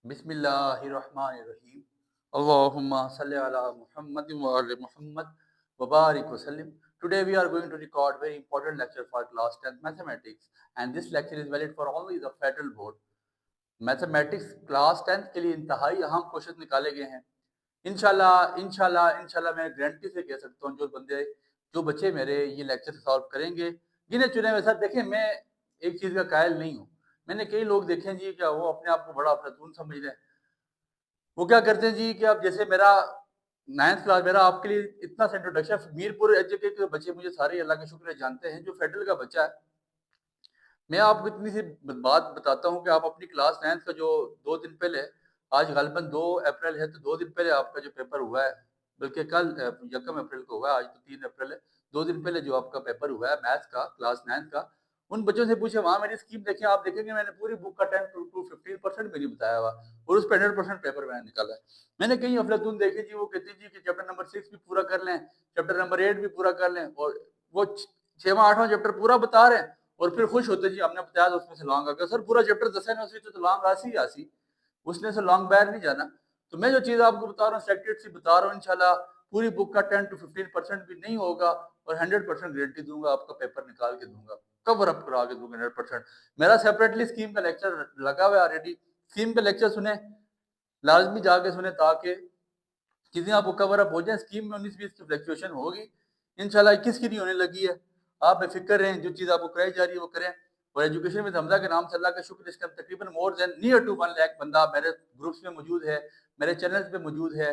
Bismillahirrahmanirrahim. Allahumma salli ala Muhammadin wa ali Muhammad wa barik wa sallim. Today we are going to record very important lecture for class 10th mathematics, and this lecture is valid for only the federal board. Mathematics class 10th के लिए इंतहाई अहम question निकाले गए हैं। इंशाल्लाह मैं guarantee से कह सकता हूँ जो बच्चे मेरे ये लेक्चर सॉल्व करेंगे गिने चुने हुए। सर देखें, मैं एक चीज़ का कायल नहीं हूँ। मैंने कई लोग देखे हैं जी, क्या वो अपने आप को बड़ा अफलातून समझ रहे हैं। वो क्या करते हैं जी कि अब जैसे मेरा 9th क्लास, मेरा आपके लिए इतना सा इंट्रोडक्शन, मीरपुर एजुकेट के बच्चे मुझे सारे अल्लाह का शुक्र है जानते हैं। जो फेडरल का बच्चा है, मैं आपको इतनी सी बात बताता हूँ कि आप अपनी क्लास 9th का जो 2 दिन पहले, आज गालिबन 2 अप्रैल है, तो 2 दिन पहले आपका जो पेपर हुआ है, बल्कि कल 1 अप्रैल को हुआ है, आज तो 3 अप्रैल है। 2 दिन पहले जो आपका पेपर हुआ है मैथ्स का क्लास 9th का, उन बच्चों से पूछे, वहाँ मेरी स्कीम देखें, आप देखेंगे मैंने पूरी बुक का 10 to 15% भी नहीं बताया हुआ, और उस पर 100% पेपर मैंने निकाला है। मैंने कई अफलातून देखे जी, वो कहती जी कि चैप्टर नंबर 6 भी पूरा कर लें, चैप्टर नंबर 8 भी पूरा कर लें, और वो 6वां 8वां चैप्टर पूरा बता रहे हैं, और फिर खुश होते जी हमने बताया तो उसमें से लॉन्ग आ गया। सर पूरा चैप्टर 10 है ना, उसमें तो लॉन्ग आसी उसने से लॉन्ग बैर नहीं जाना। तो मैं जो चीज़ आपको बता रहा हूँ सेलेक्टेड से बता रहा हूँ, इंशाल्लाह पूरी बुक का 10 to 15% भी नहीं होगा, और 100% गारंटी दूंगा, आपका पेपर निकाल के दूंगा, कवर अप करा के दूंगा 100%। मेरा सेपरेटली स्कीम का लेक्चर लगा हुआ है ऑलरेडी। स्कीम का लेक्चर सुने, लाजमी जाके सुने, ताकि चीज़ें आपको कवर अप हो जाए। स्कीम में 19-20 की फ्लक्चुएशन होगी, इंशाल्लाह 21 की नहीं होने लगी है। आप बेफिक्र रहें, जो चीज़ आपको कराई जा रही है वो करें। और एजुकेशन विद हमजा के नाम से अल्लाह का शुक्र, इसका तकरीबन more than near to 1 lakh बंदा मेरे ग्रुप्स में मौजूद है, मेरे चैनल्स पे मौजूद है,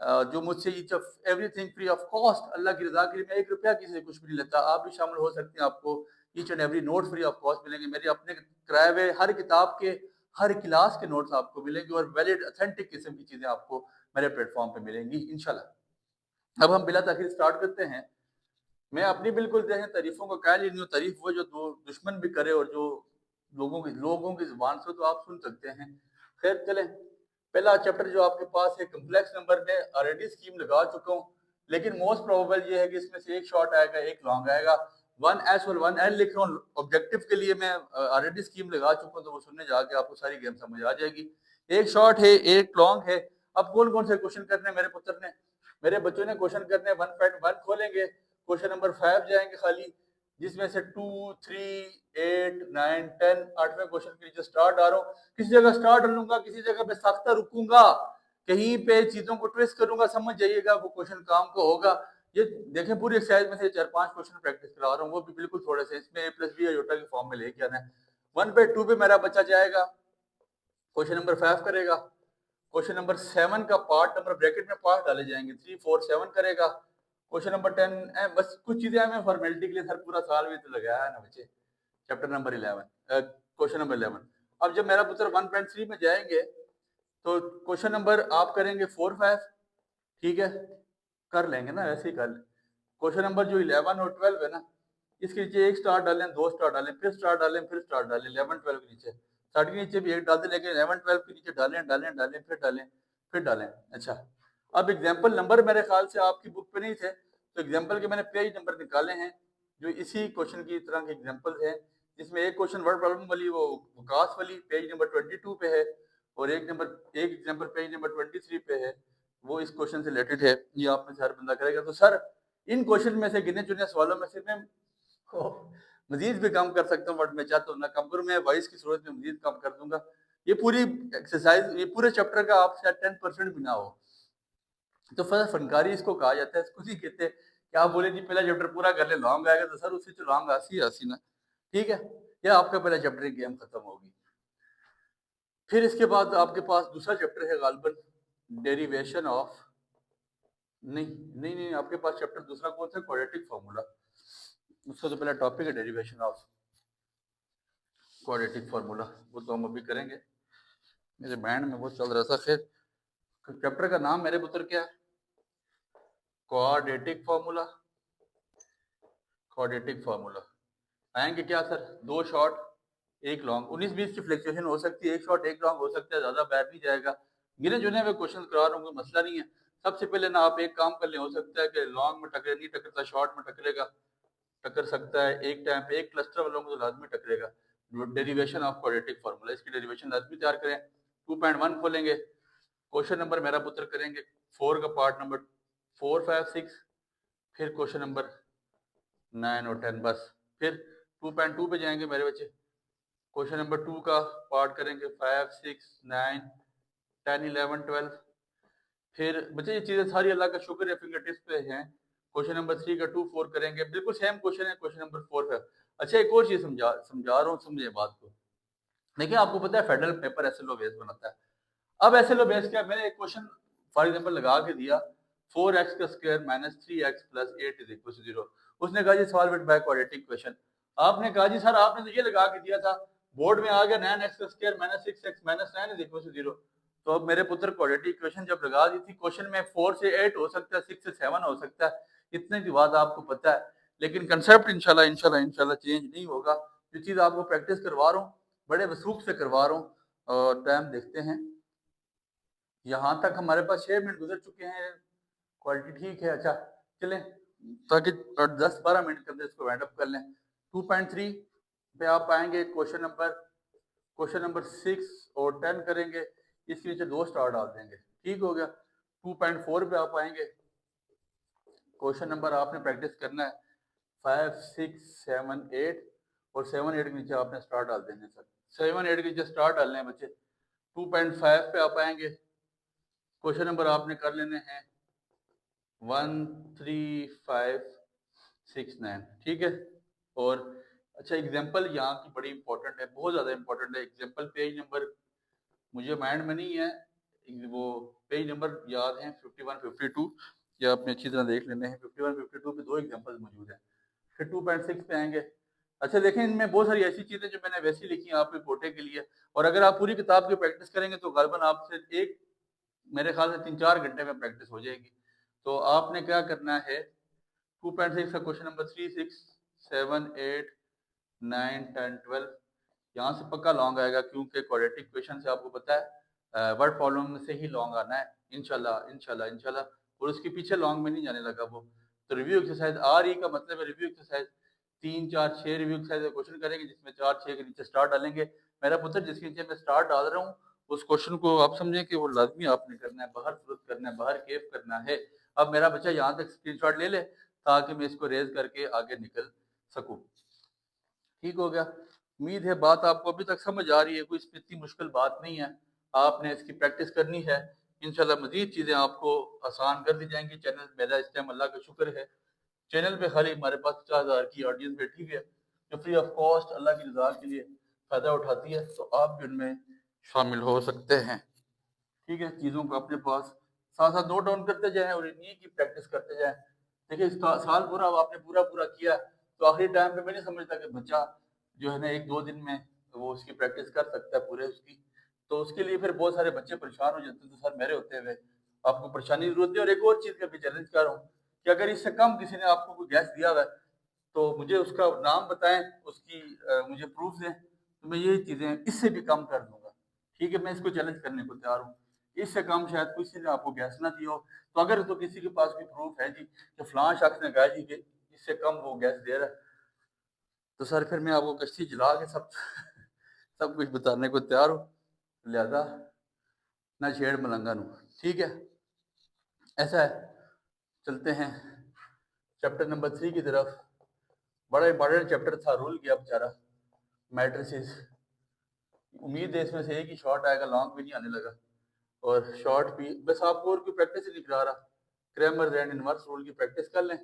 जो मुझसे each of everything free of cost, अल्लाह की रजा के लिए। मैं 1 रुपया किसी से कुछ भी नहीं लेता, आप भी शामिल हो सकते हैं। आपको each and every note free of cost मिलेंगे, मेरे अपने कराए हुए हर किताब के, हर क्लास के नोट्स आपको मिलेंगे, और वैलिड ऑथेंटिक किस्म की चीज़ें आपको मेरे प्लेटफॉर्म पे मिलेंगी इंशाल्लाह। अब हम बिला ताखीर स्टार्ट करते हैं। मैं अपनी बिल्कुल जो है तारीफों का कायल ही नहीं हूँ। तारीफ वो जो दुश्मन भी करे, और जो लोगों की जुबान से तो आप सुन सकते हैं। खैर चलें, पहला चैप्टर जो आपके पास है कम्प्लेक्स नंबर में, ऑलरेडी स्कीम लगा चुका हूँ, लेकिन मोस्ट प्रोबेबल ये है कि इसमें से एक शॉर्ट आएगा, एक लॉन्ग आएगा। 1S और 1L लिख रहा हूँ, ऑब्जेक्टिव के लिए मैं ऑलरेडी स्कीम लगा चुका हूँ, तो वो सुनने जाके आपको सारी गेम समझ आ जाएगी। एक शॉर्ट है, एक लॉन्ग है। अब कौन कौन से क्वेश्चन करने मेरे पुत्र ने, मेरे बच्चों ने क्वेश्चन करने 1.1 खोलेंगे, क्वेश्चन नंबर 5 जाएंगे खाली, जिसमें से 2, 3, 8, 9, 10, 8वें क्वेश्चन के नीचे स्टार डाल रहा हूँ। किसी जगह स्टार डालूंगा, किसी जगह पे साख्ता रुकूंगा, कहीं पे चीजों को ट्विस्ट करूंगा, समझ जाइएगा वो क्वेश्चन काम का होगा। ये देखें, पूरी एक्सरसाइज में से 4-5 क्वेश्चन प्रैक्टिस करा रहा हूँ, वो भी बिल्कुल थोड़े से, इसमें a+b आयोटा के फॉर्म में लेके आना है। 1/2 पे मेरा बच्चा जाएगा, क्वेश्चन नंबर 5 करेगा, क्वेश्चन नंबर 7 का पार्ट नंबर ब्रैकेट में पार्ट डाले जाएंगे, 3, 4, 7 करेगा। क्वेश्चन नंबर 10 बस कुछ चीजें हमें फॉर्मेलिटी के लिए, सर पूरा साल भी तो लगाया है ना बच्चे। Chapter number 11, question number 11। अब जब मेरा पुत्र 1.3 में जाएंगे, तो क्वेश्चन नंबर आप करेंगे 4, 5, ठीक है, कर लेंगे ना, ऐसे ही कर लें। क्वेश्चन नंबर जो 11 और 12 है ना, इसके नीचे एक स्टार डालें, 2 स्टार डालें, फिर स्टार डालें, फिर स्टार डालें। 11, 12 के नीचे, स्टार्ट के नीचे भी एक डाल दें, लेकिन 11, 12 के नीचे डालें डालें डालें, फिर डालें, फिर डालें। अच्छा, अब एग्जाम्पल नंबर मेरे ख्याल से आपकी बुक पे नहीं थे, तो एग्जाम्पल के मैंने पेज नंबर निकाले हैं, जो इसी क्वेश्चन की तरह के एग्जाम्पल हैं, जिसमें एक क्वेश्चन वर्ड प्रॉब्लम वाली, वो विकास वाली पेज नंबर 22 पे है, और एक एग्जाम्पल पेज नंबर 23 पे है, वो इस क्वेश्चन से रिलेटेड है। ये आप में से हर बंदा करेगा। तो सर इन क्वेश्चन में से, गिने चुने सवालों में से मैं मजीद भी कम कर सकता हूँ, बट मैं चाहता हूँ ना कम करूँ, मैं वॉइस की सूरत में मजीद कम कर दूंगा। ये पूरी एक्सरसाइज, ये पूरे चैप्टर का आप शायद 10% भी ना हो, तो फनकारी इसको कहा जाता है। इसको नहीं कहते कि आप बोले जी पहला चैप्टर पूरा कर ले, लॉन्ग आएगा, तो सर उससे तो लॉन्ग आसी ना, ठीक है, या आपका पहला चैप्टर की गेम खत्म होगी। फिर इसके बाद आपके पास दूसरा चैप्टर है गालिबन डेरिवेशन ऑफ, नहीं, आपके पास चैप्टर दूसरा कौन सा, क्वाड्रेटिक फार्मूला। उसका तो पहला टॉपिक है डेरिवेशन ऑफ क्वाड्रेटिक फार्मूला, वो तो हम अभी करेंगे। मेरे बैंड में वो चल रहा था। खैर, चैप्टर का नाम मेरे पुत्र क्या है, क्वाड्रेटिक फार्मूला। क्वाड्रेटिक फार्मूला आएंगे क्या सर, 2 शॉर्ट 1 लॉन्ग, 19-20 की फ्लक्चुएशन हो सकती है, 1 शॉर्ट 1 लॉन्ग हो सकता है, ज्यादा बैठ नहीं जाएगा। गिने चुने हुए क्वेश्चन करा रहा हूँ, कोई मसला नहीं है। सबसे पहले ना आप एक काम कर ले, हो सकता है कि लॉन्ग में टकरे, नहीं टकरता, शॉर्ट में टकरेगा, टक्कर सकता है एक टाइम पे, एक क्लस्टर वालों को तो लाजमी टकरेगा। डेरिवेशन ऑफ क्वाड्रेटिक फार्मूला, इसकी डेरिवेशन लाजमी तैयार करें। 2.1 खोलेंगे, क्वेश्चन नंबर मेरा पुत्र करेंगे 4 का पार्ट नंबर 4, 5, 6, फिर क्वेश्चन नंबर 9 और 10 बस। फिर 2.2 पे जाएंगे मेरे बच्चे, क्वेश्चन नंबर 2 का पार्ट करेंगे 5, 6, 9, 10, 11, 12। फिर बच्चे ये चीज़ें सारी अल्लाह का शुक्र है फिंगर टिप्स पे हैं। क्वेश्चन नंबर 3 का 2, 4 करेंगे, बिल्कुल सेम क्वेश्चन है क्वेश्चन नंबर 4 पे। अच्छा एक और चीज़ समझा रहा हूँ, समझे बात को। देखिए आपको पता है फेडरल पेपर एसएलओ बेस बनाता है। अब एसएलओ बेस क्या, मैंने एक क्वेश्चन फॉर एग्जांपल लगा के दिया 4x का square minus 3x plus 8 is equal to 0। उसने कहा जी solve it by quadratic equation. आपने कहा जी सर आपने तो ये लगा के दिया था, बोर्ड में आ गया 9x का square minus 6x minus 9 is equal to 0। तो अब मेरे पुत्र क्वाड्रेटिक इक्वेशन जब लगा दी थी, क्वेश्चन में 4 से 8 हो सकता है, 6 से 7 हो सकता है, इतने की बात आपको पता है, लेकिन कंसेप्ट इंशाल्लाह इंशाल्लाह इंशाल्लाह चेंज नहीं होगा। जो चीज़ आपको प्रैक्टिस करवा रहा हूँ बड़े वसूख से करवा रहा हूँ। और टाइम देखते हैं, यहाँ तक हमारे पास 6 मिनट गुजर चुके हैं, क्वालिटी ठीक है। अच्छा चलें, ताकि 10-12 मिनट के अंदर इसको वाइंड अप कर लें। 2.3 पे आप आएंगे, क्वेश्चन नंबर 6 और 10 करेंगे, इसके नीचे 2 स्टार डाल देंगे, ठीक हो गया। 2.4 पे आप आएंगे, क्वेश्चन नंबर आपने प्रैक्टिस करना है 5, 6, 7, 8 और 7, 8 के नीचे आपने स्टार डाल देने सर, 7, 8 के नीचे स्टार डालने हैं बच्चे। 2.5 पे आप आएंगे, क्वेश्चन नंबर आपने कर लेने हैं 1, 3, 5, 6, 9, ठीक है। और अच्छा एग्जाम्पल यहाँ की बड़ी इंपॉर्टेंट है, बहुत ज़्यादा इंपॉर्टेंट है। एग्जाम्पल पेज नंबर मुझे माइंड में नहीं है, वो पेज नंबर याद है 51, 52, या आपने अच्छी तरह देख लेने हैं। 51, 52 पे 2 एग्जाम्पल मौजूद हैं। फिर 2.6 पे आएंगे। अच्छा देखें, इनमें बहुत सारी ऐसी चीज़ें जो मैंने वैसी लिखी हैं आपके कोटे के लिए, और अगर आप पूरी किताब की प्रैक्टिस करेंगे तो गलबन आपसे एक मेरे ख्याल से 3-4 घंटे में प्रैक्टिस हो जाएगी। तो आपने क्या करना है, 2.6 का क्वेश्चन नंबर 3, 6, 7, 8, 9, 10, 12 यहाँ से पक्का लॉन्ग आएगा, क्योंकि क्वाड्रेटिक इक्वेशन से आपको पता है वर्ड प्रॉब्लम से ही लॉन्ग आना है इंशाल्लाह इंशाल्लाह इंशाल्लाह, और उसके पीछे लॉन्ग में नहीं जाने लगा वो। तो रिव्यू एक्सरसाइज आर ई का मतलब है review exercise, 3, 4, 6 review exercise question करेंगे, जिसमें 4, 6 के नीचे स्टार डालेंगे। मेरा पुत्र जिसके नीचे मैं स्टार डाल रहा हूँ उस क्वेश्चन को आप समझें कि वो लाजमी आपने करना है, बाहर तुरंत करना है, बाहर केव करना है। अब मेरा बच्चा यहाँ तक स्क्रीनशॉट ले ले ताकि मैं इसको रेज करके आगे निकल सकूँ, ठीक हो गया। उम्मीद है बात आपको अभी तक समझ आ रही है, कोई इसमें इतनी मुश्किल बात नहीं है। आपने इसकी प्रैक्टिस करनी है, इंशाल्लाह मजीद चीज़ें आपको आसान कर दी जाएंगी। चैनल मेरा इस टाइम अल्लाह का शुक्र है, चैनल पे खाली हमारे पास 50,000 की ऑडियंस बैठी हुई है जो फ्री ऑफ कॉस्ट अल्लाह की रज़ा के लिए फ़ायदा उठाती है, तो आप भी उनमें शामिल हो सकते हैं, ठीक है। चीज़ों को अपने पास साथ साथ नोट डाउन करते जाएं और इन्हीं की प्रैक्टिस करते जाएं। देखिए साल पूरा आपने पूरा पूरा किया तो आखिरी टाइम पे मैं नहीं समझता कि बच्चा जो है ना 1-2 दिन में वो उसकी प्रैक्टिस कर सकता है पूरे उसकी। तो उसके लिए फिर बहुत सारे बच्चे परेशान हो जाते हैं, तो सर मेरे होते हुए आपको परेशानी की जरूरत है। और एक और चीज़ का भी चैलेंज कर रहा हूँ कि अगर इससे कम किसी ने आपको कोई गैस दिया हुआ है तो मुझे उसका नाम बताएं, उसकी मुझे प्रूफ दें, तो मैं ये चीज़ें इससे भी कम कर दूंगा, ठीक है। मैं इसको चैलेंज करने को तैयार हूँ, इससे कम शायद किसी ने आपको गैस ना दिया हो। तो अगर तो किसी के पास कोई प्रूफ है जी कि फलां शख्स ने कहा जी कि इससे कम वो गैस दे रहा है, तो सर फिर मैं आपको कश्ती जला के सब सब कुछ बताने को तैयार हूँ। लिहाजा ना छेड़ मलंगा नू, ठीक है। ऐसा है, चलते हैं चैप्टर नंबर 3 की तरफ। बड़ा इंपॉर्टेंट चैप्टर था, रूल गया बेचारा, मैट्रिसेस। उम्मीद है इसमें से एक ही शॉर्ट आएगा, लॉन्ग भी नहीं आने लगा। और शॉर्ट भी बस आपको और कोई प्रैक्टिस ही नहीं करा रहा, क्रैमर एंड इनवर्स रूल की प्रैक्टिस कर लें।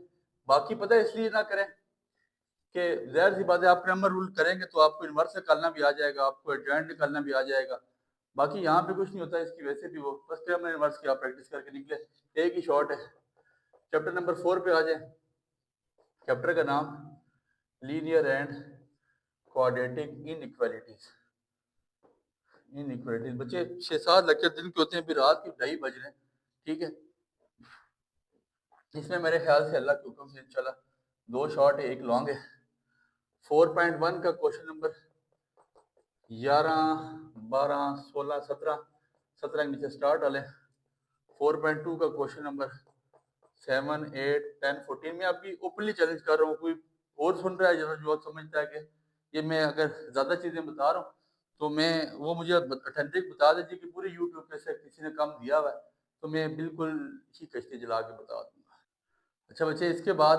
बाकी पता है इसलिए ना करें कि ज़ाहिर सी बात है आप क्रैमर रूल करेंगे तो आपको इनवर्स निकालना भी आ जाएगा, आपको एडजॉइंट निकालना भी आ जाएगा। बाकी यहाँ पे कुछ नहीं होता इसकी वैसे भी, वो बस क्रैमर इनवर्स की आप प्रैक्टिस करके निकले, एक ही शॉर्ट है। चैप्टर नंबर 4 पे आ जाए। चैप्टर का नाम linear and quadratic inequalities. Inequalities बच्चे 6-7 लेक्चर दिन के होते हैं, फिर रात के 2:30 बज रहे हैं, ठीक है। इसमें मेरे ख्याल से अल्लाह के हुक्म से इंशाल्लाह 2 शॉर्ट है, एक लॉन्ग है। 4.1 का क्वेश्चन नंबर 11, 12, 16, 17 के नीचे स्टार्ट डालें। 4.2 का क्वेश्चन नंबर 7, 8, 10, 14 में अभी ओपनली चैलेंज कर रहा हूँ। कोई और सुन रहा है जरा जो समझता है कि ये मैं अगर ज़्यादा चीज़ें बता रहा हूँ تو میں وہ مجھے اتھینٹک بتا دیجیے کہ پوری یوٹیوب پہ سے کسی نے کم دیا ہوا ہے تو میں بالکل اسی کشتی جلا کے بتا دوں گا. اچھا بچے، اس کے بعد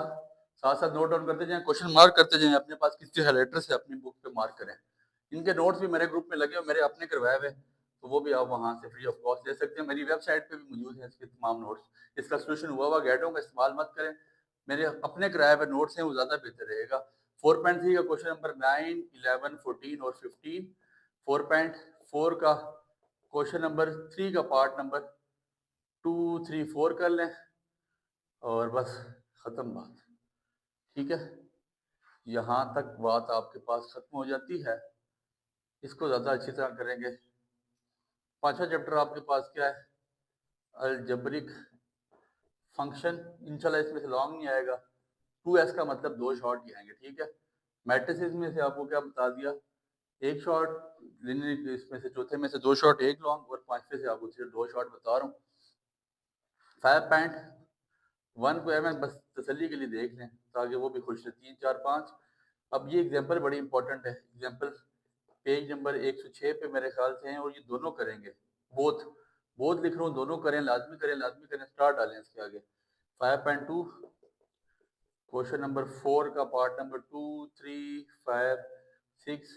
ساتھ ساتھ نوٹ ڈاؤن کرتے جائیں، کوشچن مارک کرتے جائیں. اپنے پاس کسی ہائی لائٹر سے اپنی بک پہ مارک کریں. ان کے نوٹس بھی میرے گروپ میں لگے اور میرے اپنے کروائے ہوئے، تو وہ بھی آپ وہاں سے فری آف کاسٹ لے سکتے ہیں. میری ویب سائٹ پہ بھی موجود ہیں اس کے تمام نوٹس. اس کا سولوشن ہوا ہوا گائیڈوں کا استعمال مت کریں، میرے اپنے کرائے ہوئے نوٹس ہیں، وہ زیادہ بہتر رہے گا. 4.3 کا کوشچن نمبر 9، 11، 14 اور 15. 4.4 کا کوشچن نمبر 3 کا پارٹ نمبر 2، 3، 4 کر لیں اور بس ختم بات. ٹھیک ہے، یہاں تک بات آپ کے پاس ختم ہو جاتی ہے. اس کو زیادہ اچھی طرح کریں گے. 5واں چیپٹر آپ کے پاس کیا ہے؟ Algebraic function. انشاءاللہ اس میں سے لانگ نہیں آئے گا. 2s کا مطلب 2 شارٹ ہی آئیں گے. ٹھیک ہے، میٹریسز میں سے آپ کو کیا بتا دیا؟ 1 شارٹ. اس میں سے چوتھے میں سے 2 شارٹ 1 لانگ، اور 5ویں سے آپ کو صرف 2 شارٹ بتا رہا ہوں. 5.1 کو میں بس تسلی کے لیے دیکھ لیں تاکہ وہ بھی خوش رہے. 3، 4، 5. اب یہ ایگزامپل بڑی امپورٹنٹ ہے. ایگزامپل پیج نمبر 106 پہ میرے خیال سے ہیں، اور یہ دونوں کریں گے. بوتھ لکھ رہا ہوں، دونوں کریں، لازمی کریں، لازمی کریں. سٹارٹ ڈالیں اس کے آگے. 5.2 کوشچن نمبر 4 کا پارٹ نمبر 2، 3، 5، 6،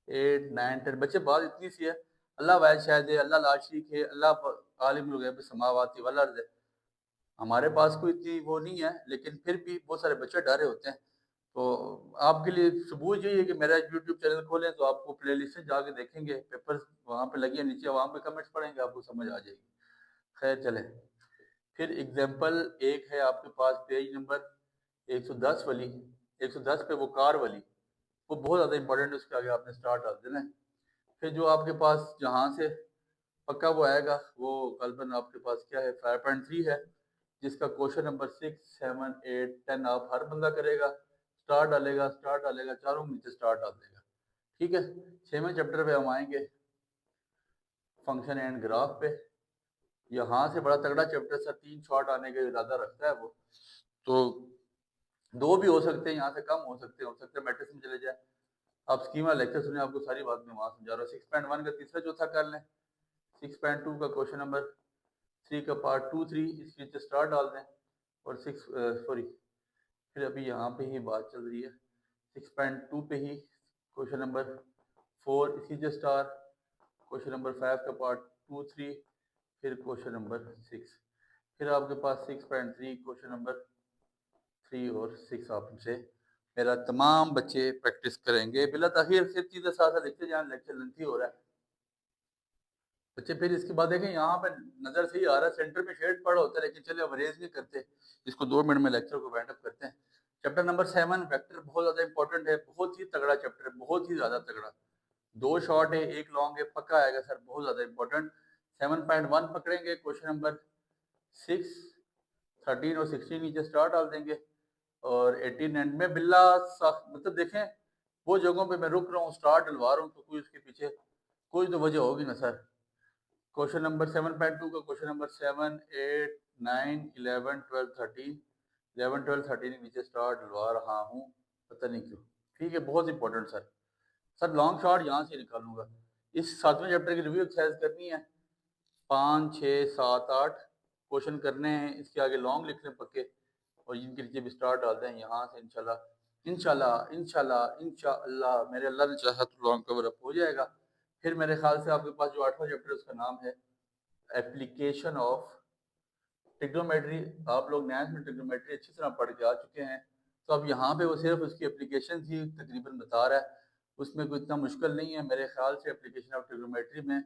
8، 9، 10. بچے بات اتنی سی ہے. اللہ واحد شاہد ہے، اللہ لا شریک ہے، اللہ عالم الغیب السماوات والارض ہے. ہمارے پاس کوئی اتنی وہ نہیں ہے، لیکن پھر بھی بہت سارے بچے ڈرے ہوتے ہیں. تو آپ کے لیے ثبوت یہی ہے کہ میرا یوٹیوب چینل کھولیں تو آپ کو پلے لسٹ جا کے دیکھیں گے، پیپر وہاں پہ لگی ہے نیچے، وہاں پہ کمنٹس پڑھیں گے، آپ کو سمجھ آ جائے گی. خیر چلیں. پھر ایگزامپل ایک ہے آپ کے پاس پیج نمبر 110 والی. 110 پہ وہ کار والی، وہ بہت زیادہ امپورٹنٹ ہے. اس کے آگے آپ نے سٹارٹ ڈال دینا ہے. پھر جو آپ کے پاس جہاں سے پکا وہ آئے گا، وہ غالباً آپ کے پاس کیا ہے 5.3 ہے، جس کا کوشچن نمبر 6، 7، 8، 10 آپ ہر بندہ کرے گا. سٹارٹ ڈالے گا، سٹارٹ ڈالے گا، چاروں نیچے سٹارٹ ڈال دے گا. ٹھیک ہے. 6ویں چیپٹر پہ ہم آئیں گے، فنکشن اینڈ گراف پہ. یہاں سے بڑا تگڑا چیپٹر سر، 3 شارٹ آنے کا ارادہ رکھتا ہے وہ. تو 2 بھی ہو سکتے ہیں، یہاں سے کم ہو سکتے ہیں میٹرکس میں چلے جائیں. آپ اسکیما لیکچر سنیں، آپ کو ساری بات میں وہاں سمجھا رہا ہوں. 6.1 کا تیسرا چوتھا کر لیں. 6.2 کا کوشچن نمبر 3 کا پارٹ 2، 3 اس کے نیچے سٹارٹ ڈال دیں. اور پھر ابھی یہاں پہ ہی بات چل رہی ہے. 6.2 پہ ہی کوشچن نمبر 4 اس کے نیچے سٹار. کوشچن نمبر 5 کا پارٹ 2، 3. پھر کوشچن نمبر 6. پھر آپ کے پاس 6.3 کوشچن نمبر 3 اور 6 آپ سے میرا تمام بچے پریکٹس کریں گے. بلا تاخیر صرف چیزیں ساتھ ساتھ لکھتے جائیں، لیکچر لنتھی ہو رہا ہے بچے. پھر اس کے بعد دیکھیں یہاں پہ نظر سے ہی آ رہا ہے سینٹر میں شیڈ پڑا ہوتا ہے، لیکن چلے اب ریز نہیں کرتے اس کو. 2 منٹ میں لیکچر کو وائنڈ اپ کرتے ہیں. چیپٹر نمبر 7 ویکٹر بہت زیادہ امپورٹنٹ ہے، بہت ہی تگڑا چیپٹر ہے، بہت ہی زیادہ تگڑا. 2 شارٹ ہے، 1 لانگ ہے، پکا آئے گا سر، بہت زیادہ امپورٹنٹ. 7.1 پکڑیں گے. کوشچن نمبر 6، 13 اور 16 نیچے سٹارٹ ڈال دیں گے. اور 18 اینڈ میں بلا مطلب دیکھیں وہ جگہوں پہ میں رک رہا ہوں، سٹارٹ ڈلوا رہا ہوں، تو کوئی اس کے پیچھے کوئی تو وجہ ہوگی نا سر. کوشچن نمبر 7.2 کا کوشچن نمبر 7، 8، 9، 11، 12، 13. 11، 12، 13 نیچے سٹارٹ ڈلوا رہا ہوں، پتہ نہیں کیوں. ٹھیک ہے، بہت امپورٹنٹ سر. سر لانگ شارٹ یہاں سے نکالوں گا. اس 7ویں چیپٹر کی ریویو ایکسرسائز کرنی ہے. 5، 6، 7، 8 کوشچن کرنے ہیں. اس کے آگے لانگ لکھ لیں پکے، اور ان کے نیچے بھی سٹارٹ ڈال دیں. یہاں سے انشاءاللہ میرے اللہ نے چاہا تو لانگ کور اپ ہو جائے گا. پھر میرے خیال سے آپ کے پاس جو 8واں چیپٹر ہے اس کا نام ہے ایپلیکیشن آف ٹریگنومیٹری. آپ لوگ نیاز میں ٹریگنومیٹری اچھی طرح پڑھ کے آ چکے ہیں، تو اب یہاں پہ وہ صرف اس کی اپلیکیشن ہی تقریباً بتا رہا ہے. اس میں کوئی اتنا مشکل نہیں ہے میرے خیال سے. اپلیکیشن آف ٹریگنومیٹری میں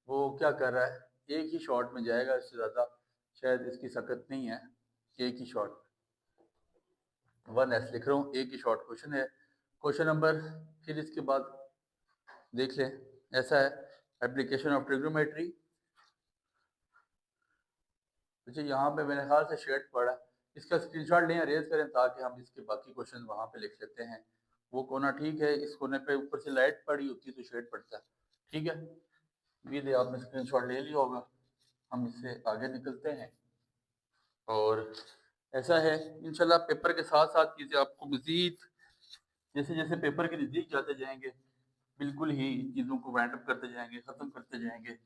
وہ کیا کر رہا ہے، ایک ہی شارٹ میں جائے گا، اس سے زیادہ شاید اس کی سکت نہیں ہے. ایک ہی شارٹ 1s لکھ رہا ہوں، ایک ہی شارٹ کوشچن ہے. کوشچن نمبر پھر اس کے بعد دیکھ لیں، ایسا ہے اپلیکیشن آف ٹریگنومیٹری. اچھا یہاں پہ میرے خیال سے شیڈ پڑا ہے، اس کا اسکرین شاٹ لیں، ریز کریں تاکہ ہم اس کے باقی کوشچن وہاں پہ لکھ لیتے ہیں. وہ کونا ٹھیک ہے، اس کونے پہ اوپر سے لائٹ پڑی ہوتی ہے تو شیڈ پڑتا ہے. ٹھیک ہے، یہ آپ نے اسکرین شاٹ لے لیا ہوگا. ہم اس سے آگے نکلتے ہیں. اور ایسا ہے انشاءاللہ پیپر کے ساتھ ساتھ چیزیں آپ کو مزید جیسے جیسے پیپر کے نزدیک جاتے جائیں گے बिल्कुल ही चीज़ों को वाइंड अप करते जाएँगे, ख़त्म करते जाएँगे।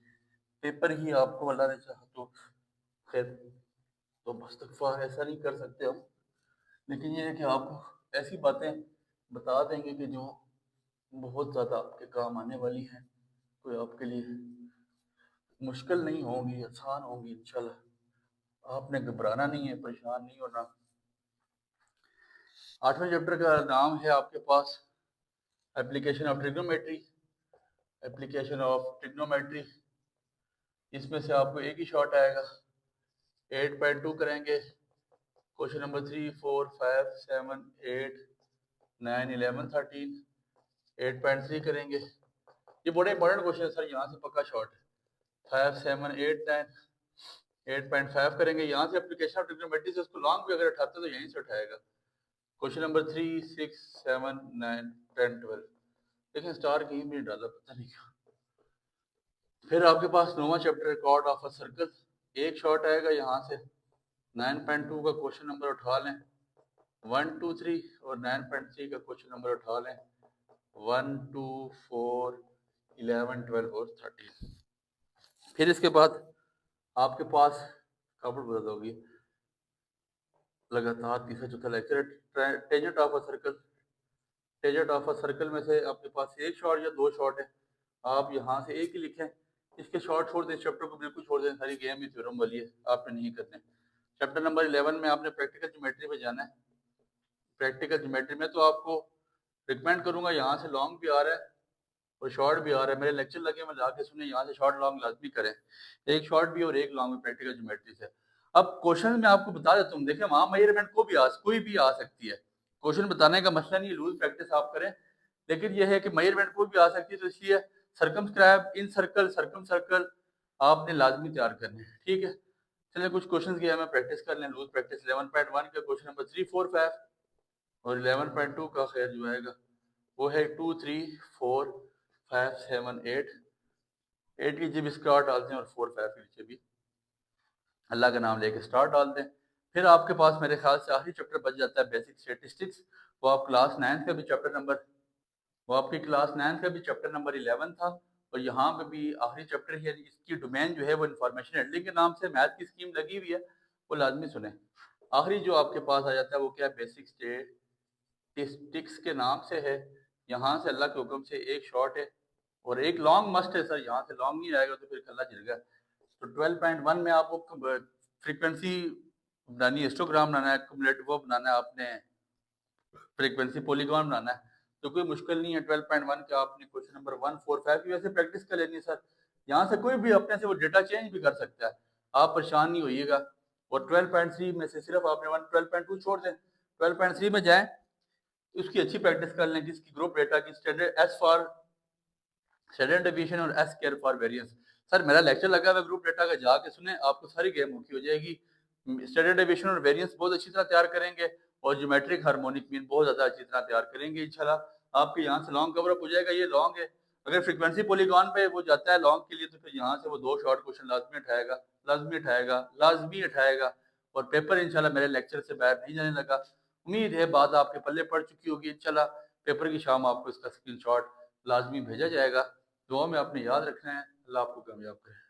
पेपर ही आपको अल्लाह ने चाहा तो खैर तो इस्तग़फ़ार ऐसा नहीं कर सकते हम। लेकिन ये है कि आपको ऐसी बातें बता देंगे कि जो बहुत ज़्यादा आपके काम आने वाली हैं। कोई आपके लिए मुश्किल नहीं होंगी, आसान होंगी इंशाल्लाह। आपने घबराना नहीं है, परेशान नहीं होना। 8वें चैप्टर का नाम है आपके पास application of trigonometry. Application of trigonometry, इसमें से आपको एक ही शॉर्ट आएगा। 8.2 करेंगे, क्वेश्चन नंबर 3, 4, 5, 7, 8, 9, 11, 13। 8.3 करेंगे, ये बड़े इंपॉर्टेंट क्वेश्चन है सर, यहाँ से पक्का शॉर्ट है। 5, 7, 8, 9। 8.5 करेंगे, यहाँ से एप्लीकेशन ऑफ ट्रिग्नोमेट्री से उसको लॉन्ग भी अगर उठाते तो यहीं से उठाएगा। Question number 3, 6, 7, 9, 10, 12। लेकिन स्टार कहीं भी नहीं डाला, पता नहीं क्यों। फिर आपके पास 9वां chapter chord of a circle, एक शॉर्ट आएगा यहाँ से। 9.2 का क्वेश्चन नंबर उठा लें, 1, 2, 3, और 9.3 का क्वेश्चन नंबर उठा लें, 1, 2, 4, 11, 12 और 13। फिर इसके बाद आपके पास खबर बदल होगी, लगातार तीसरा चौथा lecture tangent of a circle. Tangent of a circle में से आपके पास एक शॉर्ट या दो शॉर्ट है, आप यहाँ से एक ही लिखें। इसके शॉर्ट छोड़ दें, चैप्टर को बिल्कुल छोड़ दें, सारी गेम ही थ्योरम वाली है, आपने नहीं करने। चैप्टर नंबर 11 में आपने प्रैक्टिकल ज्योमेट्री पे जाना है। प्रैक्टिकल ज्योमेट्री में तो आपको रिकमेंड करूंगा, यहाँ से लॉन्ग भी आ रहा है और शॉर्ट भी आ रहा है, मेरे लेक्चर लगे में जाके सुने, यहाँ से शॉर्ट लॉन्ग लाजमी करें। एक शॉर्ट भी और एक लॉन्ग भी प्रैक्टिकल ज्योमेट्री से। अब क्वेश्चन मैं आपको बता देता हूँ, देखिए वहाँ मेजरमेंट कोई भी आ सकती है। क्वेश्चन बताने का मसला नहीं, लूज प्रैक्टिस आप करें। लेकिन यह है कि मेजरमेंट कोई भी आ सकती है, तो इसलिए सर्कमस्क्राइब, इन सर्कल, सर्कम सर्कल आपने लाजमी तैयार करने हैं, ठीक है। चलिए कुछ क्वेश्चन की हमें प्रैक्टिस कर लें, लूज प्रैक्टिस। 11.1 का क्वेश्चन नंबर 3, 4, 5 और 11.2 का खैर जो आएगा वो है 2, 3, 4, 5, 7, 8। 8 की नीचे भी स्टार डाल दें और 4, 5 के नीचे भी अल्लाह का नाम लेके स्टार डाल दें। फिर आपके पास मेरे ख्याल से आखिरी चैप्टर बच जाता है बेसिक स्टेटिस्टिक्स। वो आप क्लास 9 का भी चैप्टर नंबर वो आपकी क्लास 9 का भी चैप्टर नंबर 11 था। और यहाँ पे भी आखिरी चैप्टर है, इसकी डोमेन जो है वो इंफॉर्मेशन हैंडलिंग के नाम से मैथ की स्कीम लगी हुई है, वो लाजमी सुने। आखिरी जो आपके पास आ जाता है वो क्या है, बेसिक स्टेटिस्टिक्स के नाम से है। यहाँ से अल्लाह के हुक्म से एक शॉर्ट है और एक लॉन्ग मस्ट है सर, यहाँ से लॉन्ग नहीं आएगा तो फिर कल्ला चल गया। तो 12.1 में आपको फ्रीक्वेंसी बनानी है, हिस्टोग्राम बनाना है, क्युमुलेटिव वो बनाना है, आपने फ्रीक्वेंसी पॉलीगॉन बनाना है, तो कोई मुश्किल नहीं है। 12.1 का आपने क्वेश्चन नंबर 1, 4, 5 की वैसे प्रैक्टिस कर लेनी है सर। यहाँ से कोई भी अपने से वो डेटा चेंज भी कर सकता है, आप परेशान नहीं होइएगा। और 12.3 में से सिर्फ आपने 12.2 छोड़ दें, 12.3 में जाएं, उसकी अच्छी प्रैक्टिस कर लें, जिसकी ग्रुप डेटा की standard S for standard deviation और S square for variance. Sir मेरा लेक्चर लगा हुआ ग्रुप डेटा का, जाके सुने, आपको सारी गेम मुख्य हो जाएगी। स्टैंडर्ड डेविएशन और वेरिएंस बहुत अच्छी तरह तैयार करेंगे और ज्योमेट्रिक हार्मोनिक मीन बहुत ज्यादा अच्छी तरह तैयार करेंगे इंशाल्लाह। आपके यहाँ से लॉन्ग कवर अप हो जाएगा, ये लॉन्ग है। अगर फ्रीक्वेंसी पॉलीगॉन पे वो जाता है लॉन्ग के लिए, तो फिर यहाँ से वो दो शॉर्ट क्वेश्चन लाजमी उठाएगा, लाजमी उठाएगा, लाजमी उठाएगा। और पेपर इंशाल्लाह मेरे लेक्चर से बाहर नहीं जाने लगा। उम्मीद है बात आपके पल्ले पड़ चुकी होगी। इंशाल्लाह पेपर की शाम आपको इसका स्क्रीनशॉट लाजमी भेजा जाएगा। दुआ में आपने याद रखना है। अल्लाह आपको कामयाब करे।